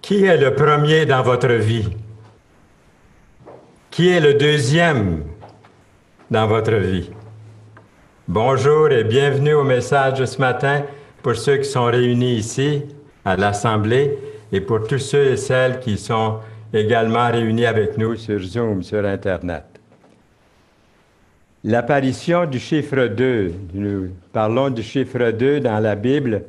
Qui est le premier dans votre vie? Qui est le deuxième dans votre vie? Bonjour et bienvenue au message de ce matin pour ceux qui sont réunis ici à l'Assemblée et pour tous ceux et celles qui sont également réunis avec nous sur Zoom, sur Internet. L'apparition du chiffre 2, nous parlons du chiffre 2 dans la Bible.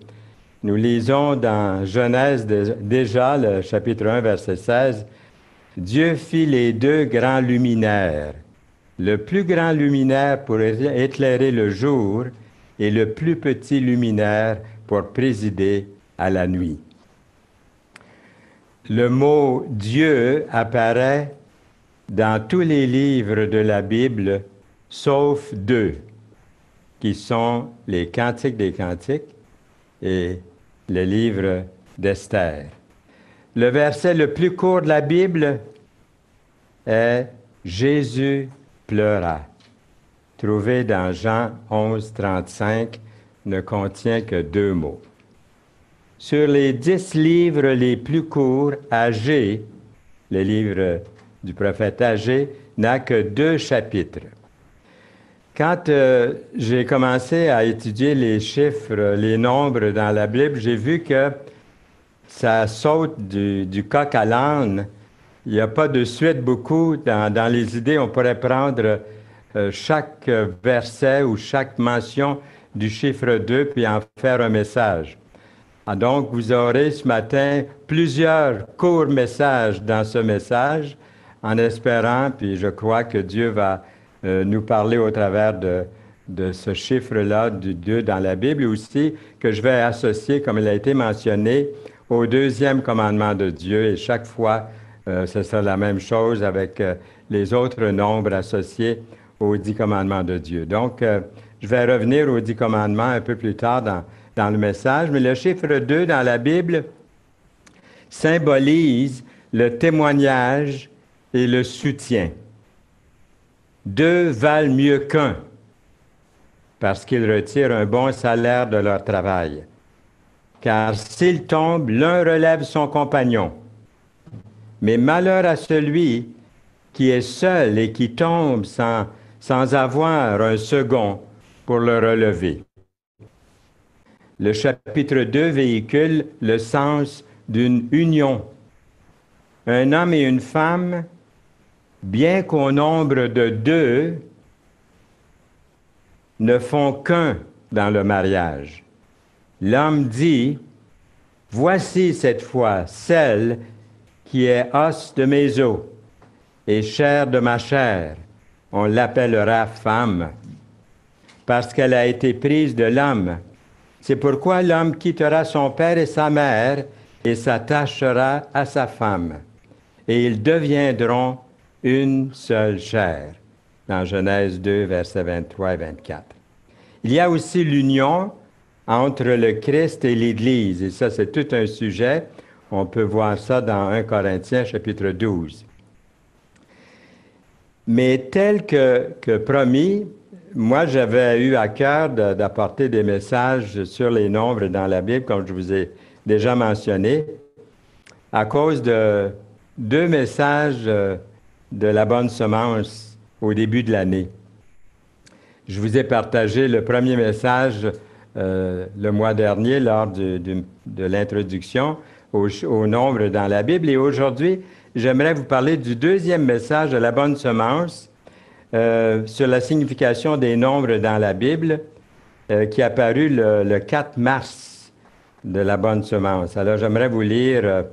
Nous lisons dans Genèse déjà, le chapitre 1, verset 16, « Dieu fit les deux grands luminaires, le plus grand luminaire pour éclairer le jour et le plus petit luminaire pour présider à la nuit. » Le mot « Dieu » apparaît dans tous les livres de la Bible, sauf deux, qui sont les Cantiques des Cantiques et le livre d'Esther. Le verset le plus court de la Bible est « Jésus pleura », trouvé dans Jean 11, 35, ne contient que deux mots. Sur les 10 livres les plus courts, Agée, le livre du prophète Agée, n'a que 2 chapitres. Quand j'ai commencé à étudier les chiffres, les nombres dans la Bible, j'ai vu que ça saute du coq à l'âne. Il n'y a pas de suite beaucoup dans les idées. On pourrait prendre chaque verset ou chaque mention du chiffre 2 puis en faire un message. Donc, vous aurez ce matin plusieurs courts messages dans ce message, en espérant, puis je crois que Dieu va nous parler au travers de ce chiffre-là, du 2 dans la Bible, aussi que je vais associer, comme il a été mentionné, au deuxième commandement de Dieu. Et chaque fois, ce sera la même chose avec les autres nombres associés aux 10 commandements de Dieu. Donc, je vais revenir aux 10 commandements un peu plus tard dans le message. Mais le chiffre 2 dans la Bible symbolise le témoignage et le soutien. 2 valent mieux qu'un, parce qu'ils retirent un bon salaire de leur travail. Car s'ils tombent, l'un relève son compagnon. Mais malheur à celui qui est seul et qui tombe sans avoir un second pour le relever. Le chapitre 2 véhicule le sens d'une union. Un homme et une femme, bien qu'au nombre de 2, ne font qu'un dans le mariage. L'homme dit, « Voici cette fois celle qui est os de mes os et chair de ma chair. On l'appellera femme, parce qu'elle a été prise de l'homme. C'est pourquoi l'homme quittera son père et sa mère et s'attachera à sa femme, et ils deviendront une seule chair. » Dans Genèse 2, versets 23 et 24. Il y a aussi l'union entre le Christ et l'Église. Et ça, c'est tout un sujet. On peut voir ça dans 1 Corinthiens, chapitre 12. Mais tel que promis, moi, j'avais eu à cœur d'apporter des messages sur les nombres dans la Bible, comme je vous ai déjà mentionné, à cause de 2 messages de la bonne semence au début de l'année. Je vous ai partagé le premier message le mois dernier lors de l'introduction au nombre dans la Bible. Et aujourd'hui, j'aimerais vous parler du deuxième message de la bonne semence sur la signification des nombres dans la Bible qui est apparu le 4 mars de la bonne semence. Alors, j'aimerais vous lire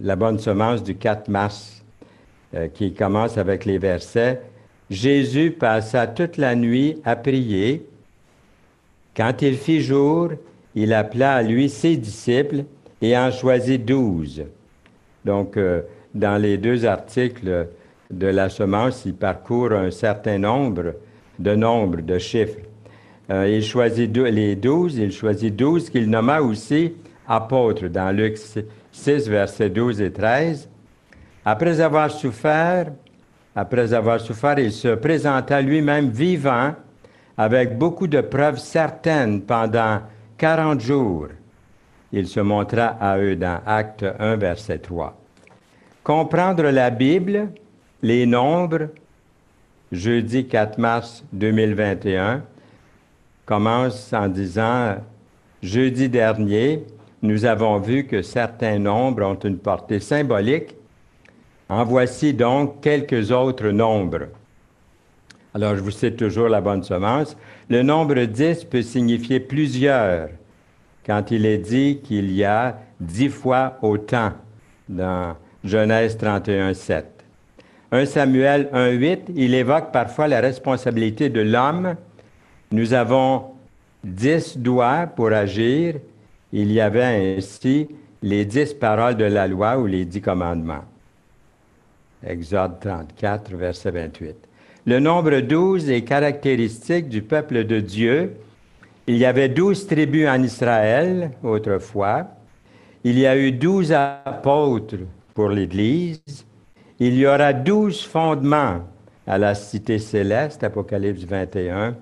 la bonne semence du 4 mars qui commence avec les versets. Jésus passa toute la nuit à prier. Quand il fit jour, il appela à lui ses disciples et en choisit 12. Donc, dans les 2 articles de la semence, il parcourt un certain nombre de chiffres. Il choisit les 12, il choisit 12 qu'il nomma aussi apôtres dans Luc 6, versets 12 et 13. Après avoir souffert, il se présenta lui-même vivant avec beaucoup de preuves certaines pendant 40 jours Il se montra à eux dans Acte 1, verset 3. Comprendre la Bible, les nombres, jeudi 4 mars 2021, commence en disant, jeudi dernier, nous avons vu que certains nombres ont une portée symbolique. En voici donc quelques autres nombres. Alors, je vous cite toujours la bonne semence. Le nombre 10 peut signifier plusieurs, quand il est dit qu'il y a 10 fois autant dans Genèse 31, 7. 1 Samuel 1, 8, il évoque parfois la responsabilité de l'homme. Nous avons 10 doigts pour agir. Il y avait ainsi les 10 paroles de la loi ou les 10 commandements. Exode 34, verset 28. Le nombre 12 est caractéristique du peuple de Dieu. Il y avait 12 tribus en Israël autrefois. Il y a eu 12 apôtres pour l'Église. Il y aura 12 fondements à la cité céleste, Apocalypse 21,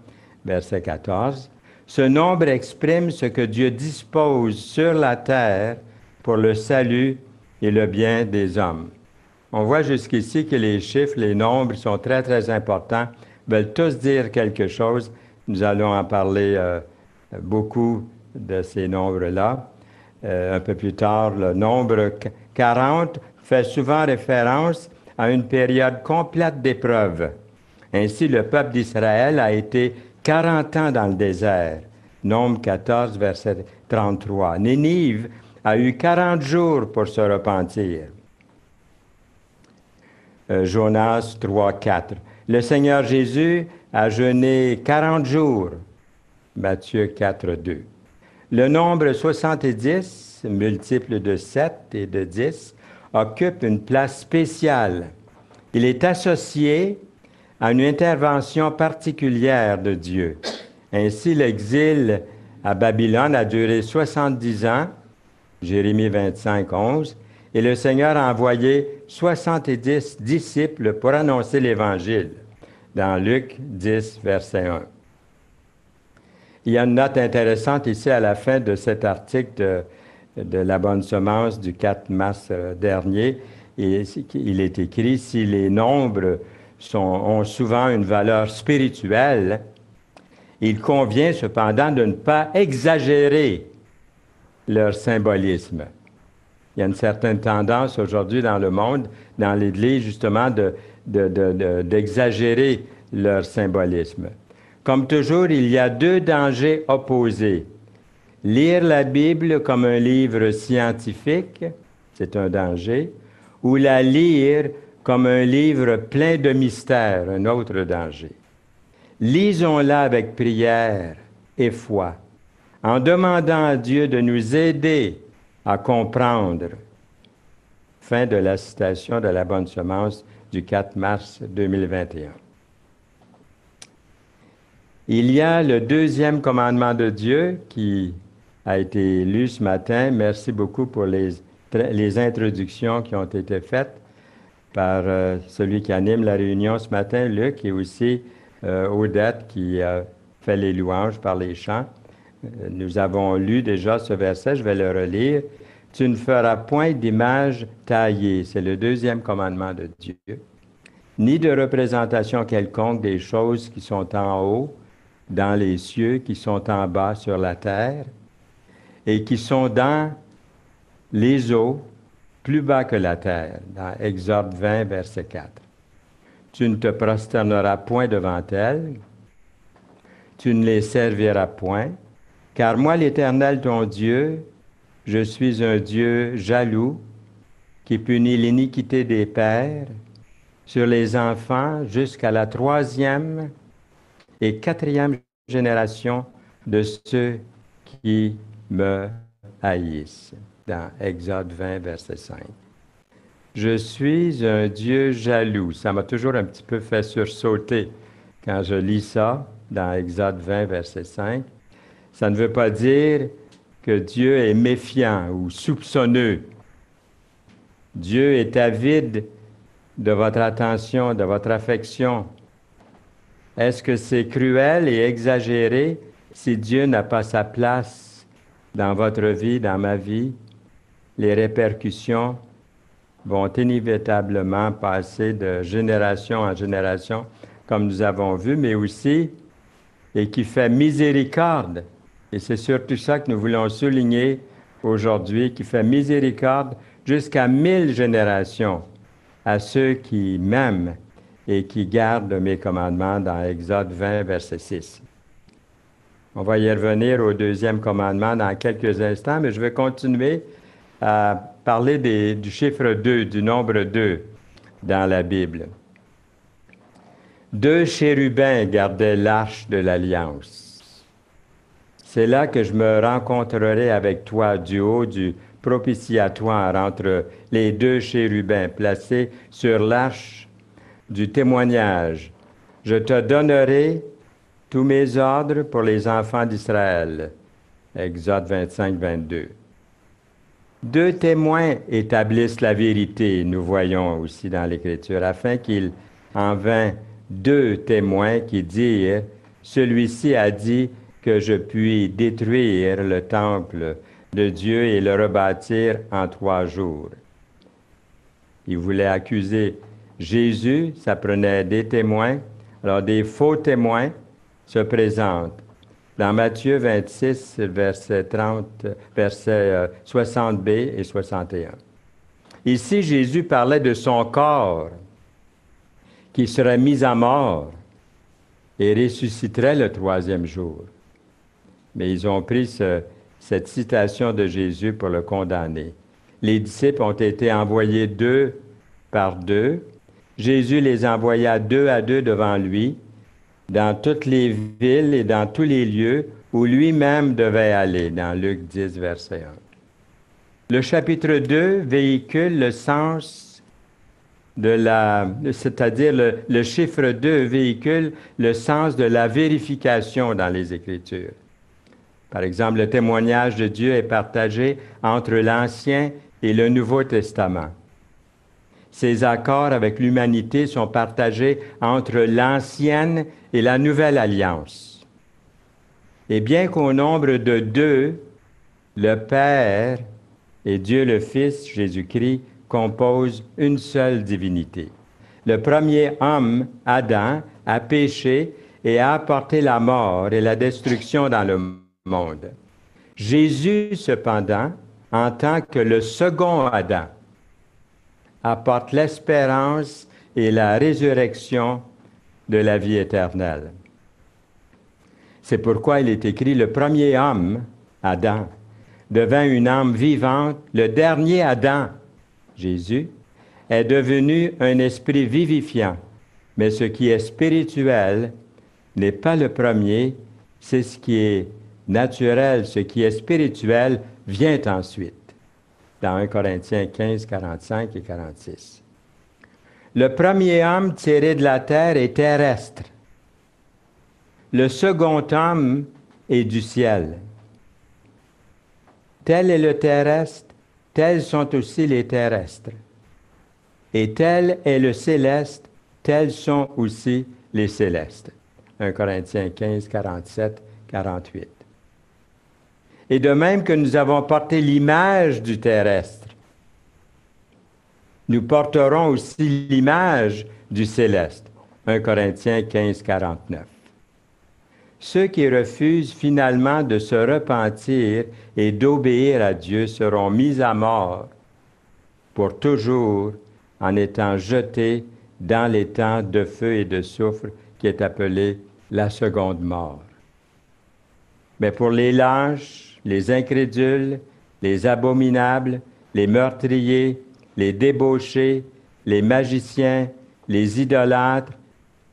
verset 14. Ce nombre exprime ce que Dieu dispose sur la terre pour le salut et le bien des hommes. On voit jusqu'ici que les chiffres, les nombres sont très, très importants, veulent tous dire quelque chose. Nous allons en parler beaucoup de ces nombres-là. Un peu plus tard, le nombre 40 fait souvent référence à une période complète d'épreuves. Ainsi, le peuple d'Israël a été 40 ans dans le désert. Nombre 14, verset 33. Ninive a eu 40 jours pour se repentir. Jonas 3, 4. Le Seigneur Jésus a jeûné 40 jours. Matthieu 4, 2. Le nombre 70, multiple de 7 et de 10, occupe une place spéciale. Il est associé à une intervention particulière de Dieu. Ainsi, l'exil à Babylone a duré 70 ans, Jérémie 25, 11, et le Seigneur a envoyé 70 disciples pour annoncer l'Évangile, dans Luc 10, verset 1. Il y a une note intéressante ici à la fin de cet article de la bonne semence du 4 mars dernier. Et il est écrit, si les nombres ont souvent une valeur spirituelle, il convient cependant de ne pas exagérer leur symbolisme. Il y a une certaine tendance aujourd'hui dans le monde, dans l'Église, justement, d'exagérer leur symbolisme. Comme toujours, il y a deux dangers opposés. Lire la Bible comme un livre scientifique, c'est un danger, ou la lire comme un livre plein de mystères, un autre danger. Lisons-la avec prière et foi, en demandant à Dieu de nous aider à comprendre. Fin de la citation de la bonne semence du 4 mars 2021. Il y a le deuxième commandement de Dieu qui a été lu ce matin. Merci beaucoup pour les introductions qui ont été faites par celui qui anime la réunion ce matin, Luc, et aussi Odette qui fait les louanges par les chants. Nous avons lu déjà ce verset, je vais le relire. « Tu ne feras point d'image taillée », c'est le deuxième commandement de Dieu, « ni de représentation quelconque des choses qui sont en haut, dans les cieux, qui sont en bas sur la terre, et qui sont dans les eaux, plus bas que la terre », dans Exode 20, verset 4. « Tu ne te prosterneras point devant elles, tu ne les serviras point, car moi, l'Éternel, ton Dieu, je suis un Dieu jaloux qui punit l'iniquité des pères sur les enfants jusqu'à la 3e et 4e génération de ceux qui me haïssent. Dans Exode 20, verset 5. Je suis un Dieu jaloux. Ça m'a toujours un petit peu fait sursauter quand je lis ça dans Exode 20, verset 5. Ça ne veut pas dire que Dieu est méfiant ou soupçonneux. Dieu est avide de votre attention, de votre affection. Est-ce que c'est cruel et exagéré si Dieu n'a pas sa place dans votre vie, dans ma vie, les répercussions vont inévitablement passer de génération en génération, comme nous avons vu, mais aussi, et qui fait miséricorde. Et c'est surtout ça que nous voulons souligner aujourd'hui, qui fait miséricorde jusqu'à 1000 générations à ceux qui m'aiment et qui gardent mes commandements dans Exode 20, verset 6. On va y revenir au deuxième commandement dans quelques instants, mais je vais continuer à parler du chiffre 2, du nombre 2 dans la Bible. 2 chérubins gardaient l'arche de l'Alliance. C'est là que je me rencontrerai avec toi du haut du propitiatoire entre les 2 chérubins placés sur l'arche du témoignage. Je te donnerai tous mes ordres pour les enfants d'Israël. Exode 25, 22. 2 témoins établissent la vérité, nous voyons aussi dans l'Écriture, afin qu'il en vint 2 témoins qui dirent, celui-ci a dit que je puis détruire le temple de Dieu et le rebâtir en 3 jours. Il voulait accuser Jésus, ça prenait des témoins. Alors des faux témoins se présentent. Dans Matthieu 26, verset 60b et 61. Ici, Jésus parlait de son corps qui serait mis à mort et ressusciterait le 3e jour. Mais ils ont pris cette citation de Jésus pour le condamner. Les disciples ont été envoyés 2 par 2. Jésus les envoya 2 à 2 devant lui, dans toutes les villes et dans tous les lieux où lui-même devait aller, dans Luc 10, verset 1. Le chapitre 2 véhicule le sens c'est-à-dire le chiffre 2 véhicule le sens de la vérification dans les Écritures. Par exemple, le témoignage de Dieu est partagé entre l'Ancien et le Nouveau Testament. Ces accords avec l'humanité sont partagés entre l'Ancienne et la Nouvelle Alliance. Et bien qu'au nombre de 2, le Père et Dieu le Fils, Jésus-Christ, composent une seule divinité. Le premier homme, Adam, a péché et a apporté la mort et la destruction dans le monde. Jésus, cependant, en tant que le second Adam, apporte l'espérance et la résurrection de la vie éternelle. C'est pourquoi il est écrit, le premier homme, Adam, devint une âme vivante, le dernier Adam, Jésus, est devenu un esprit vivifiant. Mais ce qui est spirituel n'est pas le premier, c'est ce qui est naturel, ce qui est spirituel vient ensuite. Dans 1 Corinthiens 15, 45 et 46. Le premier homme tiré de la terre est terrestre. Le second homme est du ciel. Tel est le terrestre, tels sont aussi les terrestres. Et tel est le céleste, tels sont aussi les célestes. 1 Corinthiens 15, 47, 48. Et de même que nous avons porté l'image du terrestre, nous porterons aussi l'image du céleste. 1 Corinthiens 15, 49. Ceux qui refusent finalement de se repentir et d'obéir à Dieu seront mis à mort pour toujours en étant jetés dans les temps de feu et de soufre qui est appelé la seconde mort. Mais pour les lâches, les incrédules, les abominables, les meurtriers, les débauchés, les magiciens, les idolâtres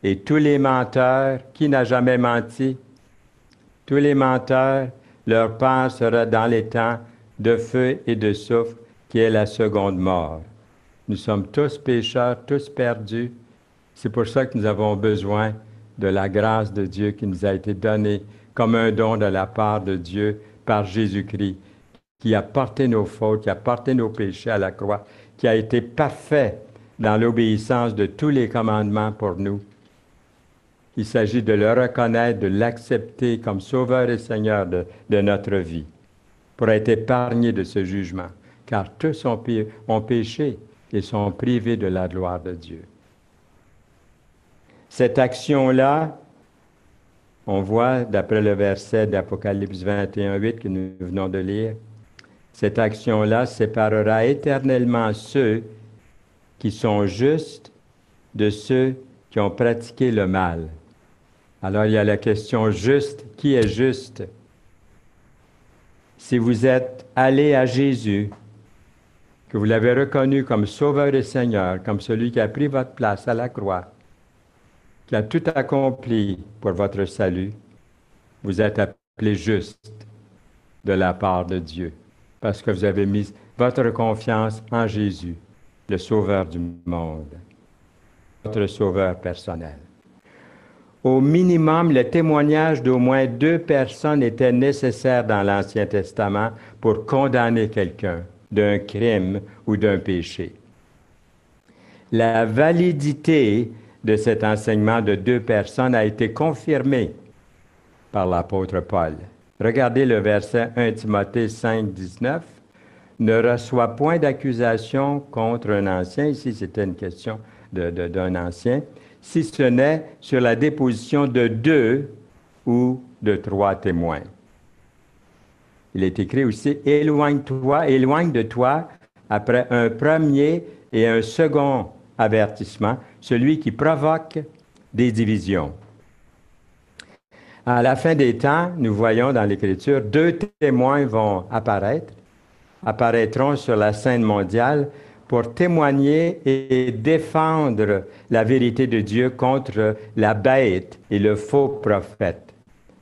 et tous les menteurs, qui n'a jamais menti? Tous les menteurs, leur part sera dans les temps de feu et de soufre, qui est la seconde mort. Nous sommes tous pécheurs, tous perdus. C'est pour ça que nous avons besoin de la grâce de Dieu qui nous a été donnée comme un don de la part de Dieu par Jésus-Christ, qui a porté nos fautes, qui a porté nos péchés à la croix, qui a été parfait dans l'obéissance de tous les commandements pour nous. Il s'agit de le reconnaître, de l'accepter comme Sauveur et Seigneur de notre vie. pour être épargnés de ce jugement, car tous ont péché et sont privés de la gloire de Dieu. Cette action-là, on voit, d'après le verset d'Apocalypse 21:8 que nous venons de lire, cette action-là séparera éternellement ceux qui sont justes de ceux qui ont pratiqué le mal. Alors, il y a la question juste. Qui est juste? Si vous êtes allé à Jésus, que vous l'avez reconnu comme Sauveur et Seigneur, comme celui qui a pris votre place à la croix, qui a tout accompli pour votre salut, vous êtes appelé juste de la part de Dieu, parce que vous avez mis votre confiance en Jésus, le Sauveur du monde, votre Sauveur personnel. Au minimum, le témoignage d'au moins 2 personnes était nécessaire dans l'Ancien Testament pour condamner quelqu'un d'un crime ou d'un péché. La validité de cet enseignement de 2 personnes a été confirmée par l'apôtre Paul. Regardez le verset 1 Timothée 5:19. « Ne reçois point d'accusation contre un ancien », ici c'était une question d'un ancien, « si ce n'est sur la déposition de 2 ou de 3 témoins. » Il est écrit aussi « éloigne de toi, après un premier et un second avertissement, celui qui provoque des divisions. » À la fin des temps, nous voyons dans l'Écriture, 2 témoins vont apparaîtront sur la scène mondiale pour témoigner et défendre la vérité de Dieu contre la bête et le faux prophète,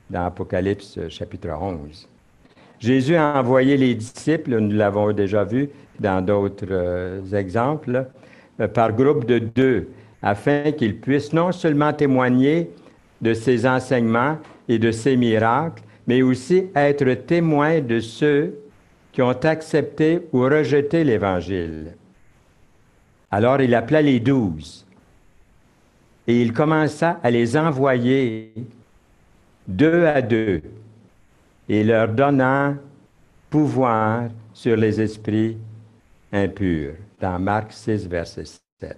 dans Apocalypse chapitre 11. Jésus a envoyé les disciples, nous l'avons déjà vu dans d'autres exemples, par groupe de 2, afin qu'ils puissent non seulement témoigner de ses enseignements et de ses miracles, mais aussi être témoins de ceux qui ont accepté ou rejeté l'Évangile. Alors il appela les 12 et il commença à les envoyer 2 à 2 et leur donnant pouvoir sur les esprits impurs, dans Marc 6, verset 7.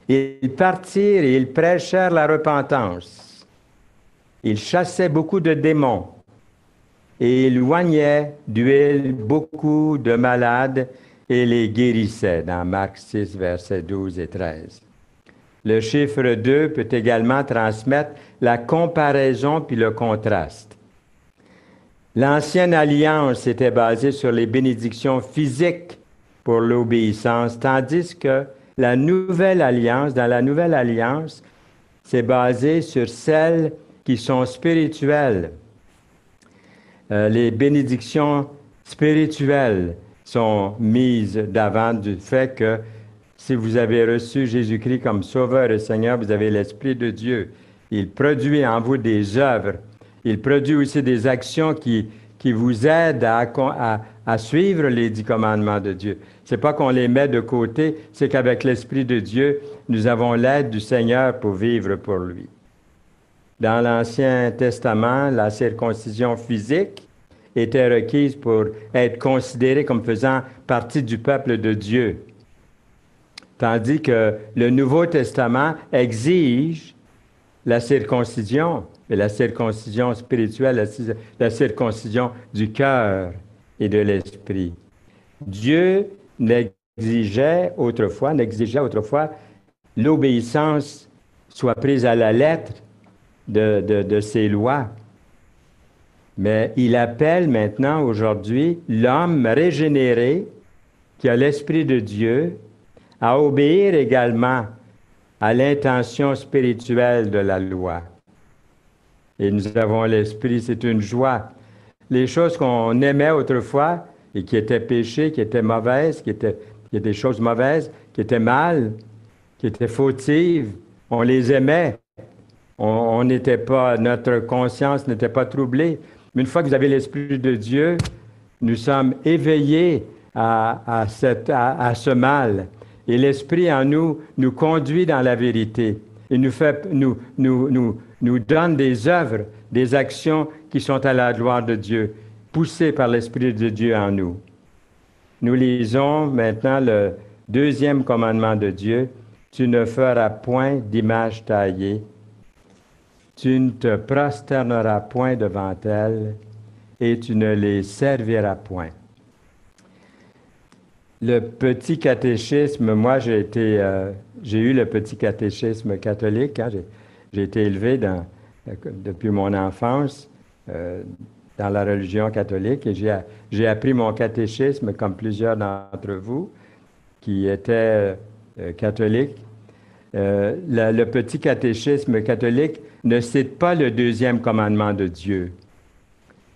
Ils partirent et ils prêchèrent la repentance. Ils chassaient beaucoup de démons et ils oignaient d'huile beaucoup de malades et les guérissaient, dans Marc 6, versets 12 et 13. Le chiffre 2 peut également transmettre la comparaison puis le contraste. L'ancienne alliance était basée sur les bénédictions physiques pour l'obéissance, tandis que dans la nouvelle alliance, c'est basé sur celles qui sont spirituelles. Les bénédictions spirituelles sont mises d'avant du fait que si vous avez reçu Jésus-Christ comme Sauveur et Seigneur, vous avez l'Esprit de Dieu. Il produit en vous des œuvres. Il produit aussi des actions qui vous aident à suivre les 10 commandements de Dieu. Ce n'est pas qu'on les met de côté, c'est qu'avec l'Esprit de Dieu, nous avons l'aide du Seigneur pour vivre pour lui. Dans l'Ancien Testament, la circoncision physique était requise pour être considérée comme faisant partie du peuple de Dieu. Tandis que le Nouveau Testament exige la circoncision, et la circoncision spirituelle, la circoncision du cœur et de l'esprit. Dieu n'exigeait autrefois l'obéissance soit prise à la lettre de ses lois. Mais il appelle maintenant, aujourd'hui, l'homme régénéré, qui a l'Esprit de Dieu, à obéir également à l'intention spirituelle de la loi. Et nous avons l'Esprit, c'est une joie. Les choses qu'on aimait autrefois et qui étaient péchées, qui étaient mauvaises, qui étaient des choses mauvaises, qui étaient mal, qui étaient fautives, on les aimait. On n'était pas, notre conscience n'était pas troublée. Mais une fois que vous avez l'Esprit de Dieu, nous sommes éveillés à ce mal. Et l'Esprit en nous nous conduit dans la vérité. Il nous donne des œuvres, des actions qui sont à la gloire de Dieu. poussés par l'Esprit de Dieu en nous. Nous lisons maintenant le deuxième commandement de Dieu. Tu ne feras point d'image taillée. Tu ne te prosterneras point devant elles et tu ne les serviras point. Le petit catéchisme, moi j'ai eu le petit catéchisme catholique. Hein, j'ai été élevé depuis mon enfance dans la religion catholique et j'ai appris mon catéchisme comme plusieurs d'entre vous qui étaient catholiques. Le petit catéchisme catholique ne cite pas le deuxième commandement de Dieu,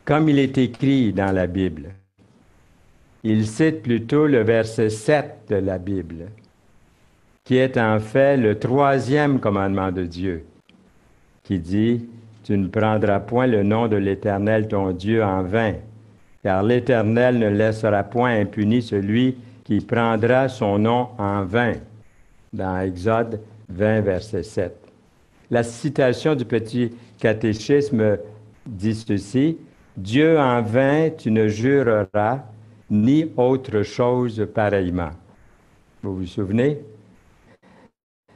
comme il est écrit dans la Bible. Il cite plutôt le verset 7 de la Bible, qui est en fait le troisième commandement de Dieu, qui dit « Tu ne prendras point le nom de l'Éternel ton Dieu en vain, car l'Éternel ne laissera point impuni celui qui prendra son nom en vain. » Dans Exode 20, verset 7. La citation du petit catéchisme dit ceci, « Dieu en vain tu ne jureras, ni autre chose pareillement. » Vous vous souvenez?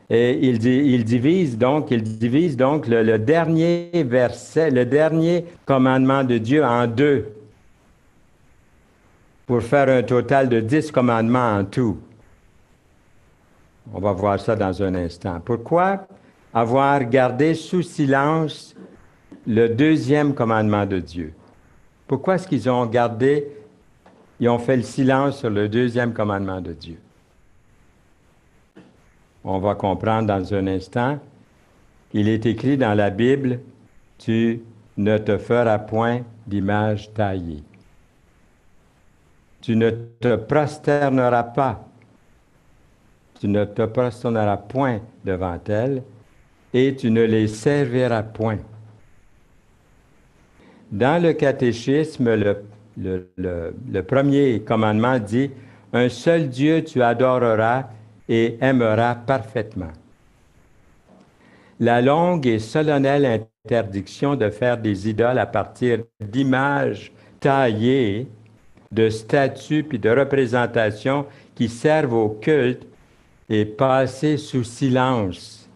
Et il divise donc le dernier verset, le dernier commandement de Dieu en deux, pour faire un total de 10 commandements en tout. On va voir ça dans un instant. Pourquoi avoir gardé sous silence le deuxième commandement de Dieu? Pourquoi est-ce qu'ils ont fait le silence sur le deuxième commandement de Dieu? On va comprendre dans un instant. Il est écrit dans la Bible, « Tu ne te feras point d'image taillée. Tu ne te prosterneras pas. Tu ne te prosterneras point devant elles, et tu ne les serviras point. » Dans le catéchisme, le premier commandement dit « Un seul Dieu tu adoreras et aimeras parfaitement. » La longue et solennelle interdiction de faire des idoles à partir d'images taillées, de statues puis de représentations qui servent au culte est passée sous silence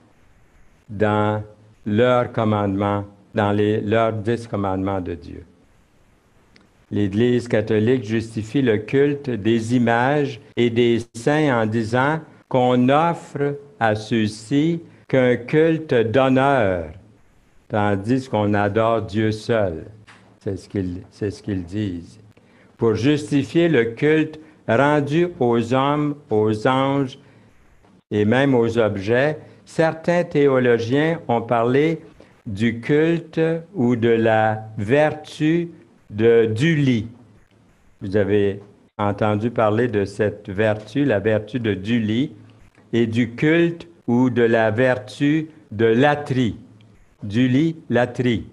dans leurs commandements, dans leurs 10 commandements de Dieu. L'Église catholique justifie le culte des images et des saints en disant qu'on offre à ceux-ci qu'un culte d'honneur, tandis qu'on adore Dieu seul. C'est ce qu'ils disent. Pour justifier le culte rendu aux hommes, aux anges et même aux objets, certains théologiens ont parlé du culte ou de la vertu du lit. Vous avez entendu parler de cette vertu, la vertu du lit, et du culte ou de la vertu de latrie. Du lit, latrie.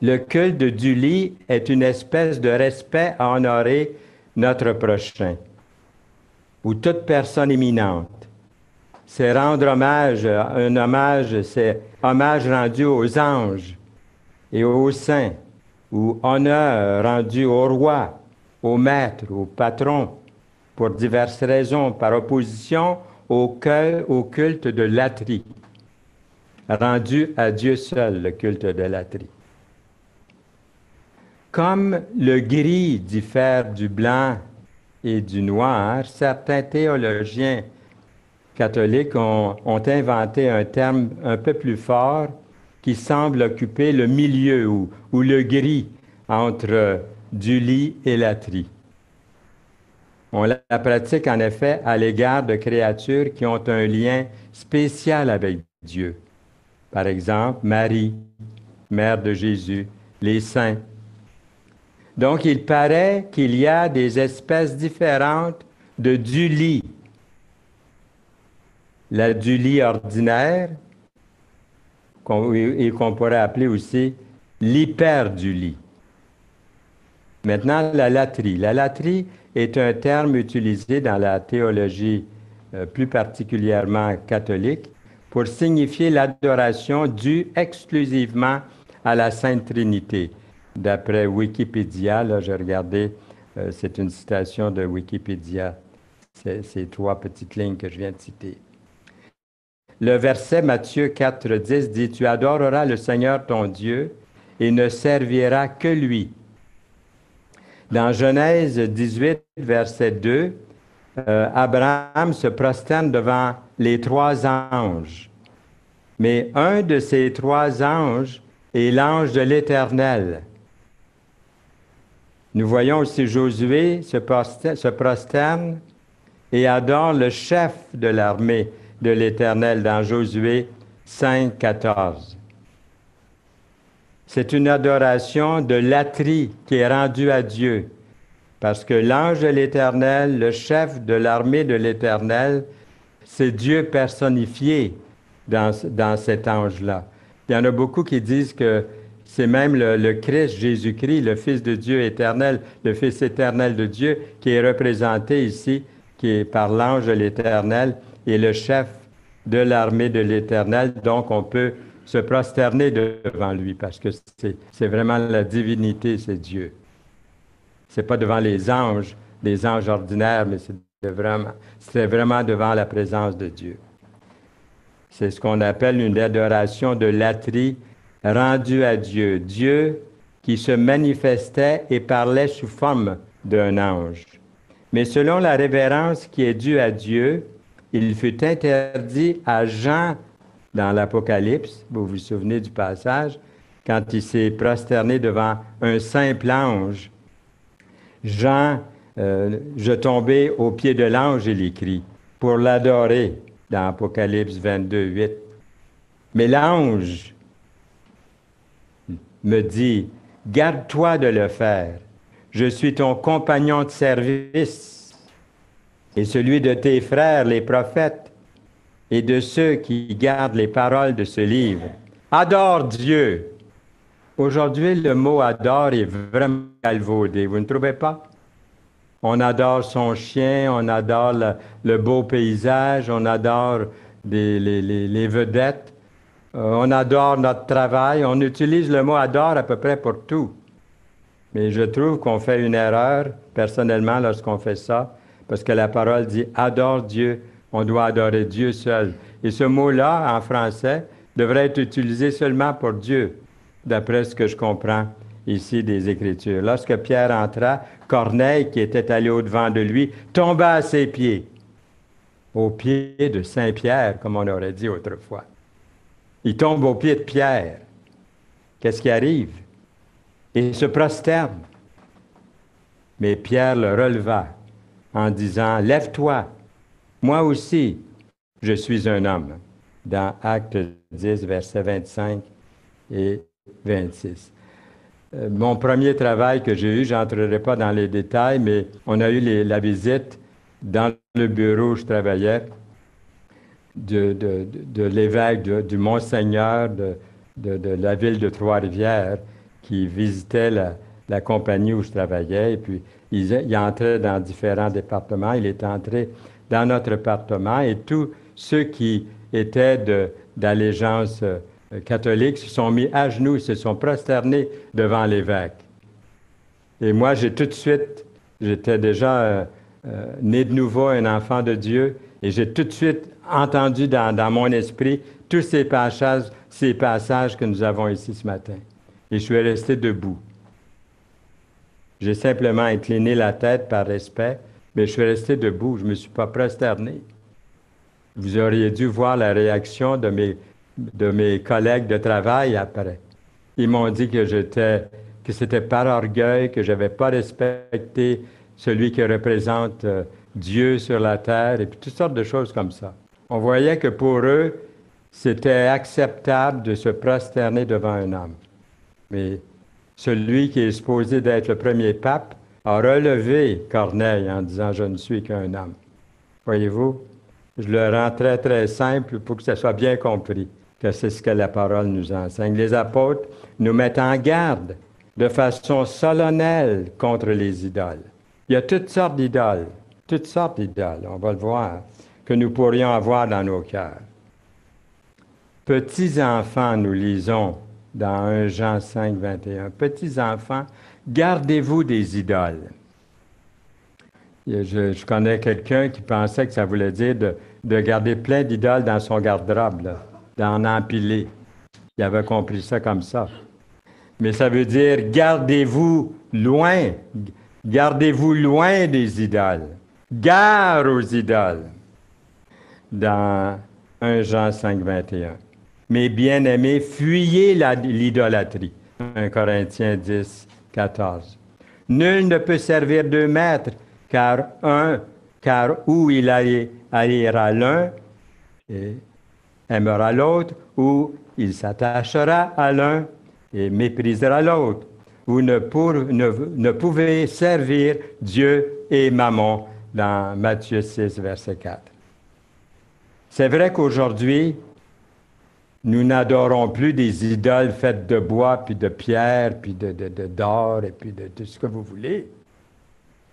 Le culte du lit est une espèce de respect à honorer notre prochain, ou toute personne éminente. C'est rendre hommage, c'est hommage rendu aux anges et aux saints, ou honneur rendu au roi, au maître, au patron, pour diverses raisons, par opposition au culte de latrie, rendu à Dieu seul, le culte de latrie. Comme le gris diffère du blanc et du noir, certains théologiens catholiques ont inventé un terme un peu plus fort qui semble occuper le milieu ou le gris entre du lit et latrie. On la pratique en effet à l'égard de créatures qui ont un lien spécial avec Dieu. Par exemple, Marie, mère de Jésus, les saints. Donc, il paraît qu'il y a des espèces différentes de du lit. La du lit ordinaire, et qu'on pourrait appeler aussi l'hyperdulie. Maintenant, la latrie. La latrie est un terme utilisé dans la théologie plus particulièrement catholique pour signifier l'adoration due exclusivement à la Sainte Trinité. d'après Wikipédia. Là, j'ai regardé, c'est une citation de Wikipédia, ces trois petites lignes que je viens de citer. Le verset Matthieu 4,10 dit, « Tu adoreras le Seigneur ton Dieu et ne serviras que lui. » Dans Genèse 18, verset 2, Abraham se prosterne devant les trois anges. Mais un de ces trois anges est l'ange de l'Éternel. Nous voyons aussi Josué se prosterne et adore le chef de l'armée de l'Éternel dans Josué 5, 14. C'est une adoration de latrie qui est rendue à Dieu, parce que l'ange de l'Éternel, le chef de l'armée de l'Éternel, c'est Dieu personnifié dans cet ange-là. Il y en a beaucoup qui disent que c'est même le Christ, Jésus-Christ, le Fils de Dieu éternel, le Fils éternel de Dieu, qui est représenté ici, qui est par l'ange de l'Éternel et le chef de l'armée de l'Éternel. Donc, on peut se prosterner devant lui parce que c'est vraiment la divinité, c'est Dieu. C'est pas devant les anges ordinaires, mais c'est vraiment devant la présence de Dieu. C'est ce qu'on appelle une adoration de latrie rendue à Dieu. Dieu qui se manifestait et parlait sous forme d'un ange. Mais selon la révérence qui est due à Dieu, il fut interdit à Jean dans l'Apocalypse, vous vous souvenez du passage, quand il s'est prosterné devant un simple ange. Jean, je tombais aux pieds de l'ange, il écrit, pour l'adorer, dans Apocalypse 22, 8. Mais l'ange me dit, garde-toi de le faire. Je suis ton compagnon de service et celui de tes frères, les prophètes, et de ceux qui gardent les paroles de ce livre. Adore Dieu. Aujourd'hui, le mot adore est vraiment galvaudé, vous ne trouvez pas? On adore son chien, on adore le beau paysage, on adore les vedettes, on adore notre travail. On utilise le mot adore à peu près pour tout. Mais je trouve qu'on fait une erreur, personnellement, lorsqu'on fait ça, parce que la parole dit « adore Dieu ». On doit adorer Dieu seul. Et ce mot-là, en français, devrait être utilisé seulement pour Dieu, d'après ce que je comprends ici des Écritures. Lorsque Pierre entra, Corneille, qui était allé au-devant de lui, tomba à ses pieds, aux pieds de Saint-Pierre, comme on aurait dit autrefois. Il tombe aux pieds de Pierre. Qu'est-ce qui arrive? Il se prosterne. Mais Pierre le releva en disant, « Lève-toi, moi aussi, je suis un homme. » Dans Actes 10, versets 25 et 26. Mon premier travail que j'ai eu, je n'entrerai pas dans les détails, mais on a eu la visite dans le bureau où je travaillais de l'évêque du Monseigneur de la ville de Trois-Rivières qui visitait la compagnie où je travaillais. Et puis, il entrait dans différents départements. Il est entré dans notre département et tous ceux qui étaient d'allégeance catholique se sont mis à genoux, se sont prosternés devant l'évêque. Et moi, tout de suite, j'étais déjà né de nouveau, un enfant de Dieu, et j'ai tout de suite entendu dans mon esprit tous ces passages que nous avons ici ce matin. Et je suis resté debout. J'ai simplement incliné la tête par respect, mais je suis resté debout, je ne me suis pas prosterné. Vous auriez dû voir la réaction de mes collègues de travail après. Ils m'ont dit que c'était par orgueil, que je n'avais pas respecté celui qui représente Dieu sur la terre, et puis toutes sortes de choses comme ça. On voyait que pour eux, c'était acceptable de se prosterner devant un homme. Mais celui qui est supposé d'être le premier pape a relevé Corneille en disant « Je ne suis qu'un homme ». Voyez-vous? Je le rends très, très simple pour que ça soit bien compris que c'est ce que la parole nous enseigne. Les apôtres nous mettent en garde de façon solennelle contre les idoles. Il y a toutes sortes d'idoles, on va le voir, que nous pourrions avoir dans nos cœurs. Petits enfants, nous lisons dans 1 Jean 5, 21. Petits enfants, gardez-vous des idoles. Je connais quelqu'un qui pensait que ça voulait dire de garder plein d'idoles dans son garde-robe, d'en empiler. Il avait compris ça comme ça. Mais ça veut dire gardez-vous loin des idoles. Gare aux idoles. Dans 1 Jean 5, 21. Mes bien-aimés, fuyez l'idolâtrie. 1 Corinthiens 10, 14. Nul ne peut servir deux maîtres, car où il haïra l'un et aimera l'autre, ou il s'attachera à l'un et méprisera l'autre. Vous ne pouvez servir Dieu et Mammon, dans Matthieu 6, verset 4. C'est vrai qu'aujourd'hui, nous n'adorons plus des idoles faites de bois, puis de pierre, puis d'or, et puis de tout ce que vous voulez.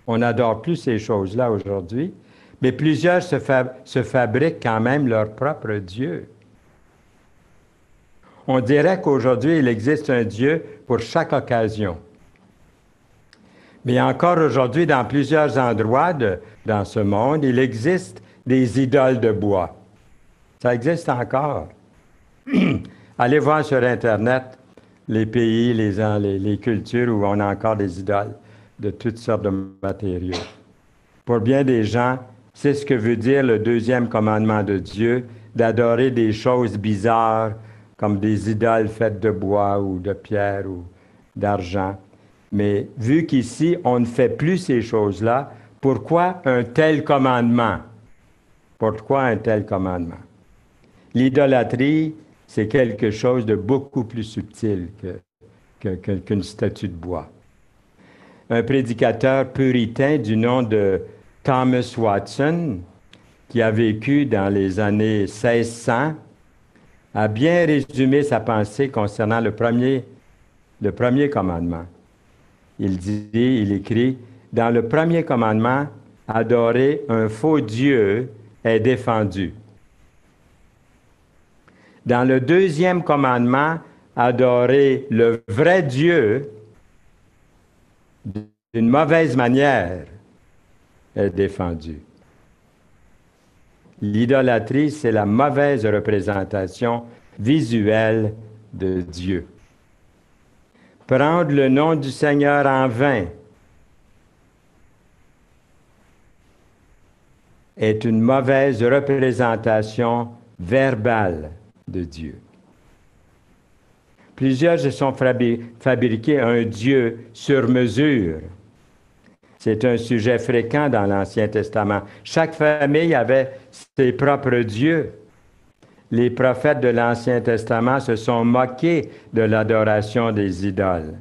On n'adore plus ces choses-là aujourd'hui, mais plusieurs se fabriquent quand même leur propre Dieu. On dirait qu'aujourd'hui, il existe un Dieu pour chaque occasion. Mais encore aujourd'hui, dans plusieurs endroits dans ce monde, il existe des idoles de bois. Ça existe encore. Allez voir sur Internet les pays, les cultures où on a encore des idoles de toutes sortes de matériaux. Pour bien des gens, c'est ce que veut dire le deuxième commandement de Dieu, d'adorer des choses bizarres comme des idoles faites de bois ou de pierre ou d'argent. Mais vu qu'ici, on ne fait plus ces choses-là, pourquoi un tel commandement? Pourquoi un tel commandement? L'idolâtrie, c'est quelque chose de beaucoup plus subtil qu'une statue de bois. Un prédicateur puritain du nom de Thomas Watson, qui a vécu dans les années 1600, a bien résumé sa pensée concernant le premier commandement. Il écrit, « Dans le premier commandement, adorer un faux Dieu est défendu. Dans le deuxième commandement, adorer le vrai Dieu d'une mauvaise manière est défendu. » L'idolâtrie, c'est la mauvaise représentation visuelle de Dieu. Prendre le nom du Seigneur en vain est une mauvaise représentation verbale de Dieu. Plusieurs se sont fabriqués un Dieu sur mesure. C'est un sujet fréquent dans l'Ancien Testament. Chaque famille avait ses propres dieux. Les prophètes de l'Ancien Testament se sont moqués de l'adoration des idoles.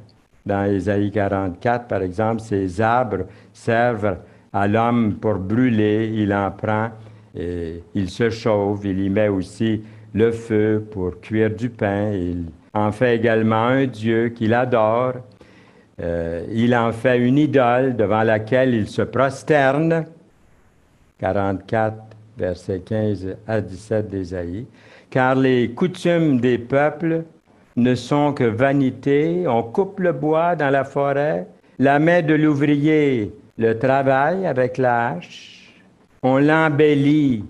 Dans Ésaïe 44, par exemple, ces arbres servent à l'homme pour brûler, il en prend, et il se chauffe, il y met aussi le feu pour cuire du pain, il en fait également un Dieu qu'il adore, il en fait une idole devant laquelle il se prosterne, 44, versets 15 à 17 d'Ésaïe, car les coutumes des peuples ne sont que vanité, on coupe le bois dans la forêt, la main de l'ouvrier le travaille avec la hache, on l'embellit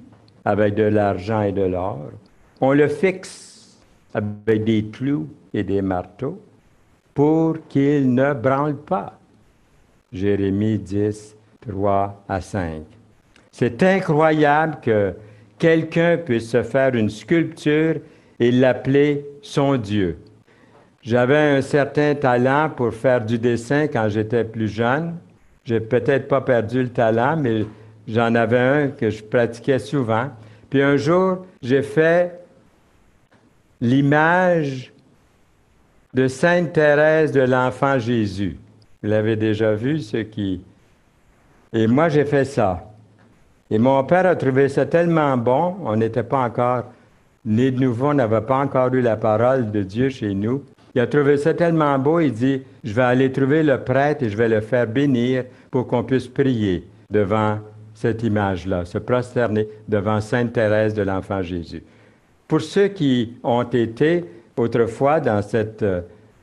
avec de l'argent et de l'or, on le fixe avec des clous et des marteaux pour qu'il ne branle pas. Jérémie 10, 3 à 5. C'est incroyable que quelqu'un puisse se faire une sculpture et l'appeler son Dieu. J'avais un certain talent pour faire du dessin quand j'étais plus jeune. J'ai peut-être pas perdu le talent, mais j'en avais un que je pratiquais souvent. Puis un jour, j'ai fait l'image de Sainte Thérèse de l'Enfant Jésus. Vous l'avez déjà vu, ceux qui... Et moi, j'ai fait ça. Et mon père a trouvé ça tellement bon, on n'était pas encore nés de nouveau, on n'avait pas encore eu la parole de Dieu chez nous. Il a trouvé ça tellement beau, il dit, je vais aller trouver le prêtre et je vais le faire bénir pour qu'on puisse prier devant cette image-là, se prosterner devant Sainte Thérèse de l'Enfant Jésus. Pour ceux qui ont été autrefois, dans cette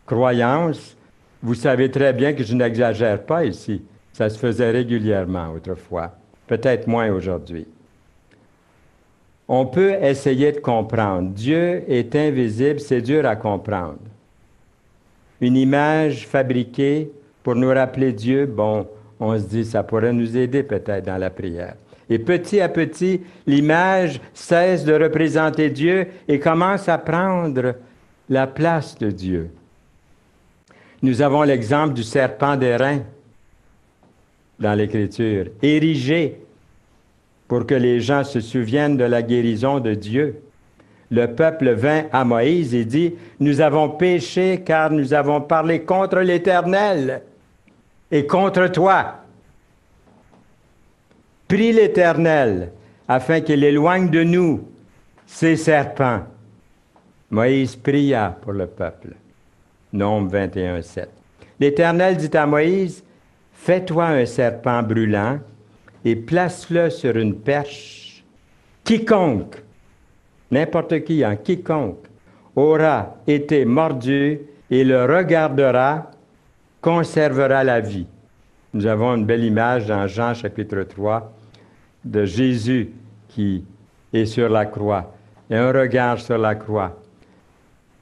croyance, vous savez très bien que je n'exagère pas ici. Ça se faisait régulièrement autrefois, peut-être moins aujourd'hui. On peut essayer de comprendre. Dieu est invisible, c'est dur à comprendre. Une image fabriquée pour nous rappeler Dieu, bon, on se dit, ça pourrait nous aider peut-être dans la prière. Et petit à petit, l'image cesse de représenter Dieu et commence à prendre la place de Dieu. Nous avons l'exemple du serpent d'airain dans l'Écriture, érigé pour que les gens se souviennent de la guérison de Dieu. Le peuple vint à Moïse et dit, « Nous avons péché car nous avons parlé contre l'Éternel et contre toi. Prie l'Éternel afin qu'il éloigne de nous ces serpents. » Moïse pria pour le peuple. Nombre 21, 7. L'Éternel dit à Moïse, « Fais-toi un serpent brûlant et place-le sur une perche. Quiconque, n'importe qui, quiconque, aura été mordu et le regardera, conservera la vie. » Nous avons une belle image dans Jean chapitre 3 de Jésus qui est sur la croix. Et un regard sur la croix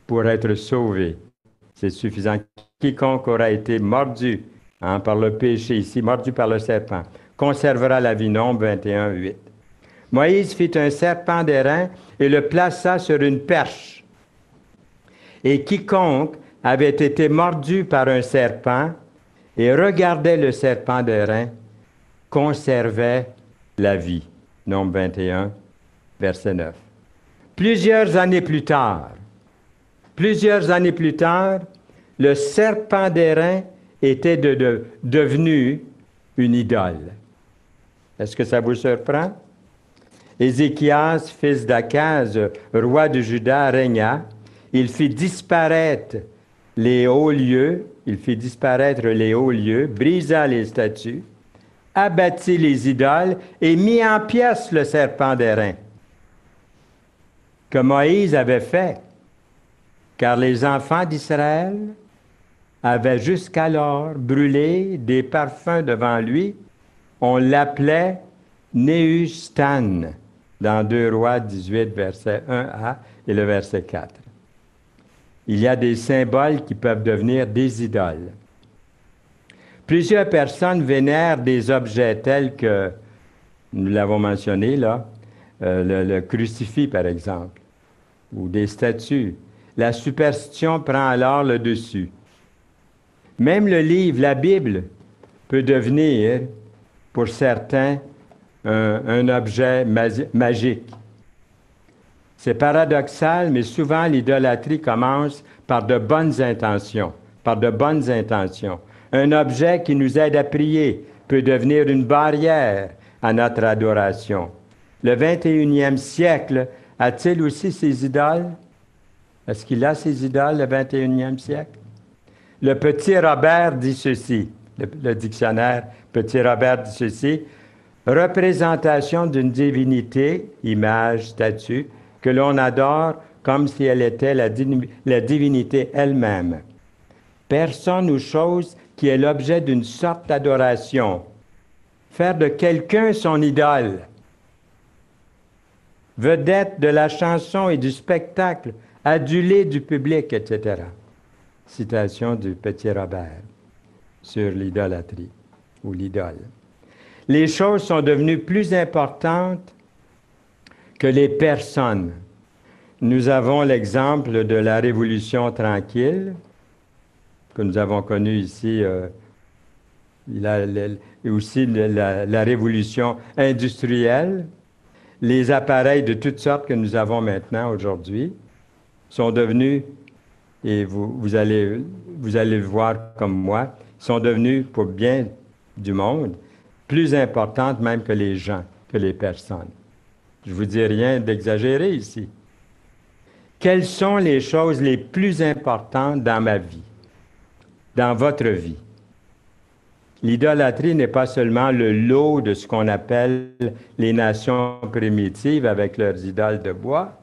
pour être sauvé. C'est suffisant. Quiconque aura été mordu par le péché ici, mordu par le serpent, conservera la vie. Nombre 21, 8. Moïse fit un serpent d'airain et le plaça sur une perche. Et quiconque avait été mordu par un serpent et regardait le serpent d'airain conservait la vie. Nombre 21, verset 9. Plusieurs années plus tard, le serpent d'airain était devenu une idole. Est-ce que ça vous surprend? Ézéchias, fils d'Akaz, roi de Juda, régna. Il fit disparaître les hauts lieux, brisa les statues, abattit les idoles et mit en pièces le serpent d'airain que Moïse avait fait, car les enfants d'Israël avaient jusqu'alors brûlé des parfums devant lui. On l'appelait Néhustan, dans 2 Rois 18, verset 1a et le verset 4. Il y a des symboles qui peuvent devenir des idoles. Plusieurs personnes vénèrent des objets tels que, nous l'avons mentionné là, le crucifix par exemple, ou des statues. La superstition prend alors le dessus. Même le livre, la Bible, peut devenir, pour certains, un objet magique. C'est paradoxal, mais souvent l'idolâtrie commence par de bonnes intentions. Un objet qui nous aide à prier peut devenir une barrière à notre adoration. Le 21e siècle a-t-il aussi ses idoles? Est-ce qu'il a ses idoles, le 21e siècle? Le Petit Robert dit ceci, le dictionnaire Petit Robert dit ceci, représentation d'une divinité, image, statue, que l'on adore comme si elle était la divinité elle-même. Personne ou chose qui est l'objet d'une sorte d'adoration. Faire de quelqu'un son idole. Vedette de la chanson et du spectacle, adulé du public, etc. Citation du Petit Robert sur l'idolâtrie ou l'idole. Les choses sont devenues plus importantes que les personnes. Nous avons l'exemple de la Révolution tranquille, que nous avons connue ici, et aussi la Révolution industrielle. Les appareils de toutes sortes que nous avons maintenant aujourd'hui sont devenus, et vous allez le voir comme moi, sont devenus pour bien du monde plus importantes même que les gens, que les personnes. Je ne vous dis rien d'exagéré ici. Quelles sont les choses les plus importantes dans ma vie, dans votre vie? L'idolâtrie n'est pas seulement le lot de ce qu'on appelle les nations primitives avec leurs idoles de bois.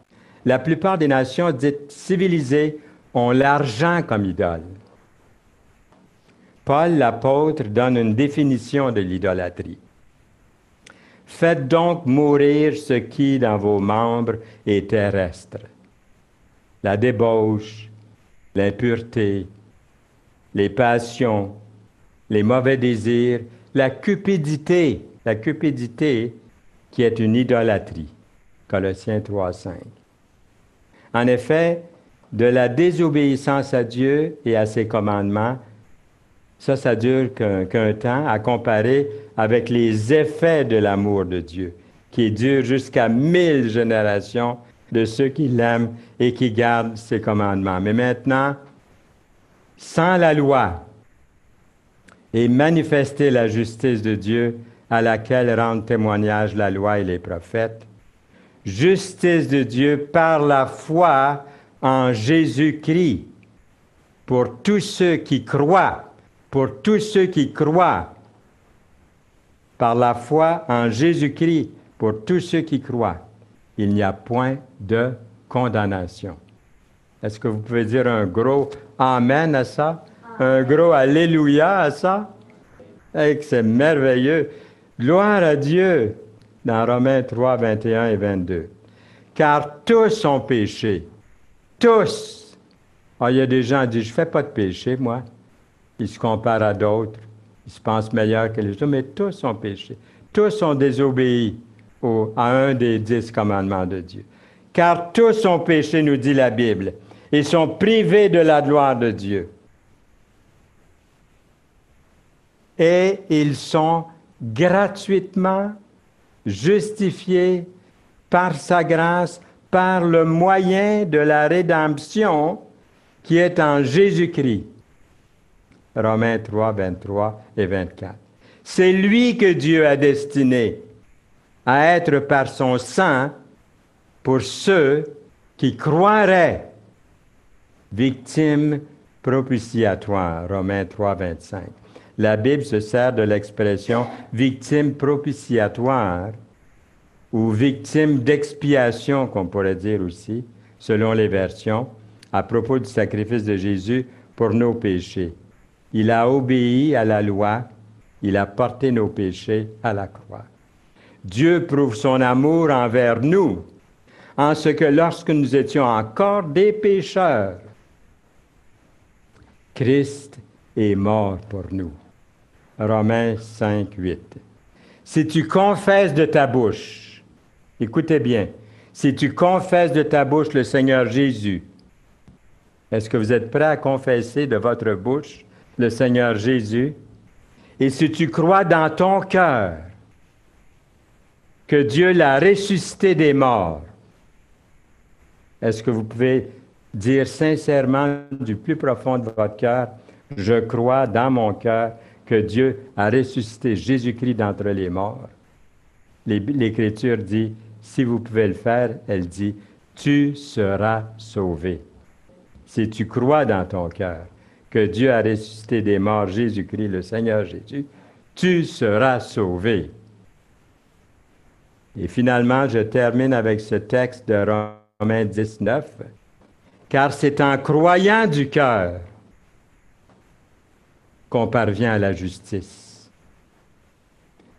La plupart des nations dites civilisées ont l'argent comme idole. Paul l'apôtre donne une définition de l'idolâtrie. Faites donc mourir ce qui, dans vos membres, est terrestre. La débauche, l'impureté, les passions, les mauvais désirs, la cupidité qui est une idolâtrie. Colossiens 3:5. En effet, de la désobéissance à Dieu et à ses commandements, ça dure qu'un temps, à comparer avec les effets de l'amour de Dieu, qui dure jusqu'à 1000 générations de ceux qui l'aiment et qui gardent ses commandements. Mais maintenant, sans la loi, et manifester la justice de Dieu à laquelle rendent témoignage la loi et les prophètes, justice de Dieu par la foi en Jésus-Christ pour tous ceux qui croient, par la foi en Jésus-Christ pour tous ceux qui croient, il n'y a point de condamnation. Est-ce que vous pouvez dire un gros Amen à ça? Un gros Alléluia à ça? C'est merveilleux. Gloire à Dieu dans Romains 3, 21 et 22. Car tous ont péché. Tous. Il y a des gens qui disent, je ne fais pas de péché, moi. Ils se comparent à d'autres. Ils se pensent meilleurs que les autres, mais tous ont péché. Tous ont désobéi à un des 10 commandements de Dieu. Car tous ont péché, nous dit la Bible, et sont privés de la gloire de Dieu. Et ils sont gratuitement justifiés par sa grâce, par le moyen de la rédemption qui est en Jésus-Christ. Romains 3, 23 et 24. C'est lui que Dieu a destiné à être par son sang pour ceux qui croiraient, victime propitiatoire. Romains 3, 25. La Bible se sert de l'expression victime propitiatoire ou victime d'expiation, qu'on pourrait dire aussi, selon les versions, à propos du sacrifice de Jésus pour nos péchés. Il a obéi à la loi, il a porté nos péchés à la croix. Dieu prouve son amour envers nous, en ce que lorsque nous étions encore des pécheurs, Christ est mort pour nous. Romains 5, 8. Si tu confesses de ta bouche, écoutez bien, si tu confesses de ta bouche le Seigneur Jésus, est-ce que vous êtes prêt à confesser de votre bouche le Seigneur Jésus? Et si tu crois dans ton cœur que Dieu l'a ressuscité des morts, est-ce que vous pouvez dire sincèrement du plus profond de votre cœur, je crois dans mon cœur que Dieu a ressuscité Jésus-Christ d'entre les morts? L'Écriture dit, si vous pouvez le faire, elle dit, tu seras sauvé. Si tu crois dans ton cœur que Dieu a ressuscité des morts Jésus-Christ, le Seigneur Jésus, tu seras sauvé. Et finalement, je termine avec ce texte de Romains 19, car c'est en croyant du cœur qu'on parvient à la justice.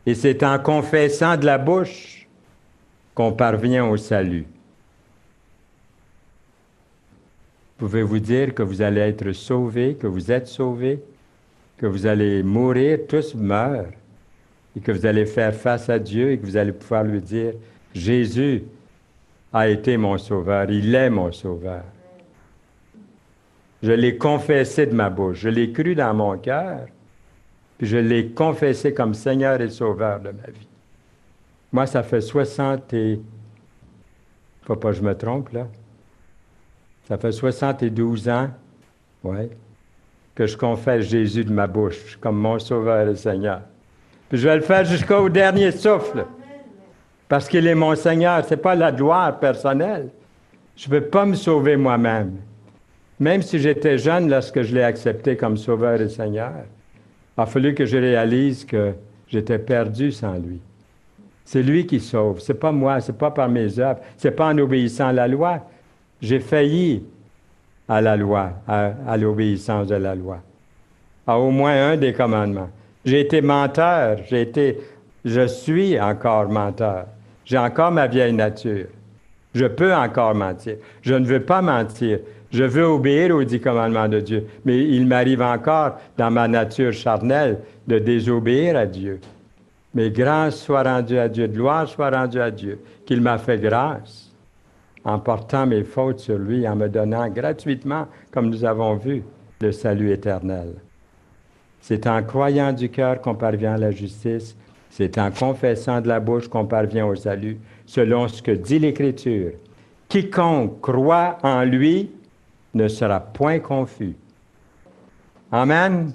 Et c'est en confessant de la bouche qu'on parvient au salut. Pouvez-vous dire que vous allez être sauvés, que vous êtes sauvés, que vous allez mourir, tous meurent, et que vous allez faire face à Dieu et que vous allez pouvoir lui dire, Jésus a été mon sauveur, il est mon sauveur. Je l'ai confessé de ma bouche, je l'ai cru dans mon cœur, puis je l'ai confessé comme Seigneur et Sauveur de ma vie. Moi, ça fait 60 et... Faut pas que je me trompe, là. Ça fait 72 ans, ouais, que je confesse Jésus de ma bouche comme mon Sauveur et Seigneur. Puis je vais le faire jusqu'au dernier souffle, parce qu'il est mon Seigneur. Ce n'est pas la gloire personnelle. Je ne peux pas me sauver moi-même. Même si j'étais jeune lorsque je l'ai accepté comme Sauveur et Seigneur, il a fallu que je réalise que j'étais perdu sans lui. C'est lui qui sauve. C'est pas moi, c'est pas par mes œuvres. C'est pas en obéissant à la loi. J'ai failli à la loi, à l'obéissance de la loi. À au moins un des commandements. J'ai été menteur. Je suis encore menteur. J'ai encore ma vieille nature. Je peux encore mentir. Je ne veux pas mentir. Je veux obéir aux 10 commandements de Dieu. Mais il m'arrive encore, dans ma nature charnelle, de désobéir à Dieu. Mais grâce soit rendue à Dieu, gloire soit rendue à Dieu, qu'il m'a fait grâce en portant mes fautes sur lui, en me donnant gratuitement, comme nous avons vu, le salut éternel. C'est en croyant du cœur qu'on parvient à la justice. C'est en confessant de la bouche qu'on parvient au salut, selon ce que dit l'Écriture. Quiconque croit en lui ne sera point confus. Amen. Amen.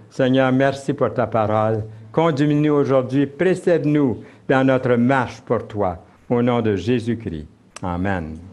Seigneur, merci pour ta parole. Conduis-nous aujourd'hui, précède-nous dans notre marche pour toi. Au nom de Jésus-Christ. Amen.